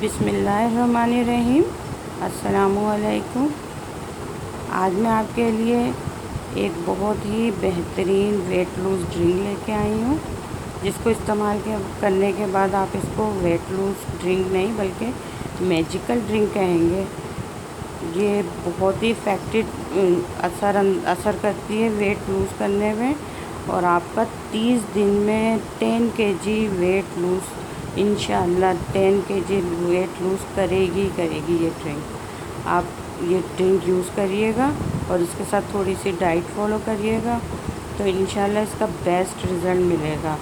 बिस्मिल्लाहिर्रहमानिर्रहीम। अस्सलामुअलैकुम। आज मैं आपके लिए एक बहुत ही बेहतरीन वेट लूज़ ड्रिंक लेके आई हूँ, जिसको इस्तेमाल करने के बाद आप इसको वेट लूज़ ड्रिंक नहीं बल्कि मैजिकल ड्रिंक कहेंगे। ये बहुत ही इफ़ेक्टिव असर करती है वेट लूज़ करने में, और आपका 30 दिन में 10 kg वेट लूज़ इंशाअल्लाह 10 kg वेट लूज़ करेगी ये ड्रिंक। आप ये ड्रिंक यूज़ करिएगा और इसके साथ थोड़ी सी डाइट फॉलो करिएगा, तो इंशाअल्लाह इसका बेस्ट रिज़ल्ट मिलेगा।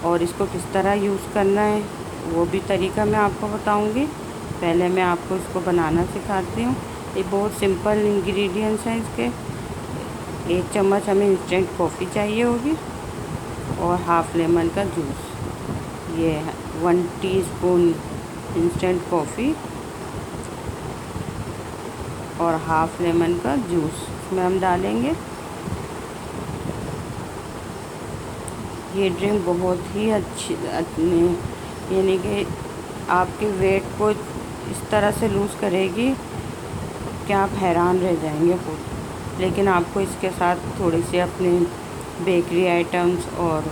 और इसको किस तरह यूज़ करना है वो भी तरीका मैं आपको बताऊंगी। पहले मैं आपको इसको बनाना सिखाती हूँ। ये बहुत सिंपल इंग्रेडिएंट्स हैं इसके। 1 चम्मच हमें इंस्टेंट कॉफ़ी चाहिए होगी और हाफ़ लेमन का जूस। ये 1 टीस्पून इंस्टेंट कॉफ़ी और हाफ़ लेमन का जूस इसमें हम डालेंगे। ये ड्रिंक बहुत ही अच्छी यानी कि आपके वेट को इस तरह से लूज़ करेगी कि आप हैरान रह जाएंगे खुद। लेकिन आपको इसके साथ थोड़ी सी अपने बेकरी आइटम्स और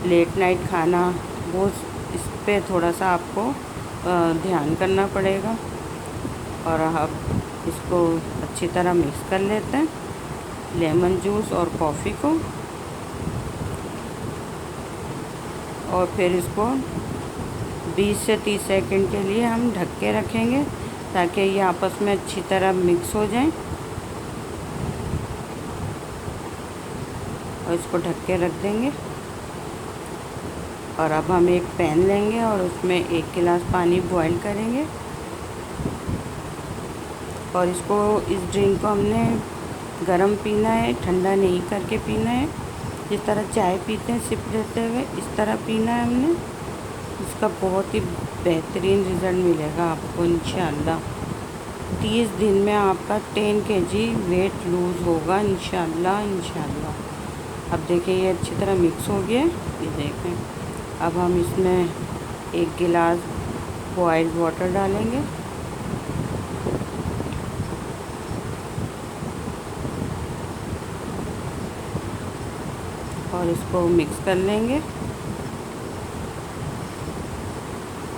लेट नाइट खाना बहुत इस पे थोड़ा सा आपको ध्यान करना पड़ेगा। और अब इसको अच्छी तरह मिक्स कर लेते हैं, लेमन जूस और कॉफ़ी को। और फिर इसको 20 से 30 सेकंड के लिए हम ढक के रखेंगे ताकि ये आपस में अच्छी तरह मिक्स हो जाएं। और इसको ढक के रख देंगे। और अब हम एक पैन लेंगे और उसमें 1 गिलास पानी बॉईल करेंगे। और इसको इस ड्रिंक को हमने गरम पीना है, ठंडा नहीं करके पीना है। जिस तरह चाय पीते हैं सिप लेते हुए, इस तरह पीना है हमने। इसका बहुत ही बेहतरीन रिज़ल्ट मिलेगा आपको इंशाअल्लाह। 30 दिन में आपका 10 kg वेट लूज़ होगा इंशाअल्लाह। अब देखिए ये अच्छी तरह मिक्स हो गया है, ये देखें। अब हम इसमें 1 गिलास बॉइल्ड वाटर डालेंगे। और इसको मिक्स कर लेंगे।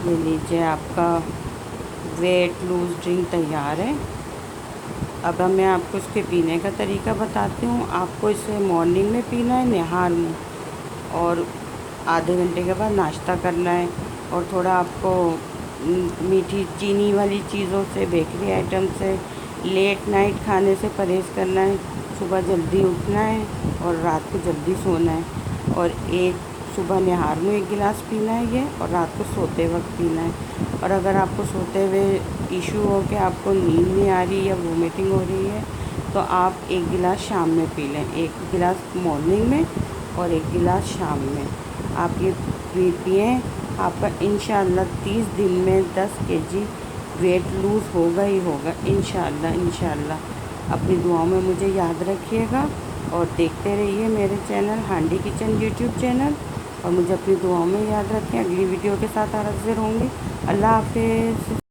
ये लीजिए आपका वेट लूज़ ड्रिंक तैयार है। अब मैं आपको इसके पीने का तरीका बताती हूँ। आपको इसे मॉर्निंग में पीना है निहार में, और आधे घंटे के बाद नाश्ता करना है। और थोड़ा आपको मीठी चीनी वाली चीज़ों से, बेकरी आइटम से, लेट नाइट खाने से परहेज़ करना है। सुबह जल्दी उठना है और रात को जल्दी सोना है। और सुबह निहार में 1 गिलास पीना है ये, और रात को सोते वक्त पीना है। और अगर आपको सोते हुए इशू हो कि आपको नींद नहीं आ रही या वोमिटिंग हो रही है, तो आप 1 गिलास शाम में पी लें। 1 गिलास मॉर्निंग में और 1 गिलास शाम में आप ये पिए। आपका इंशाअल्लाह 30 दिन में 10 kg वेट लूज़ होगा ही होगा इंशाअल्लाह। अपनी दुआओं में मुझे याद रखिएगा और देखते रहिए मेरे चैनल हांडी किचन यूट्यूब चैनल। और मुझे अपनी दुआओं में याद रखें। अगली वीडियो के साथ हाज़िर होंगी। अल्लाह हाफ़िज़।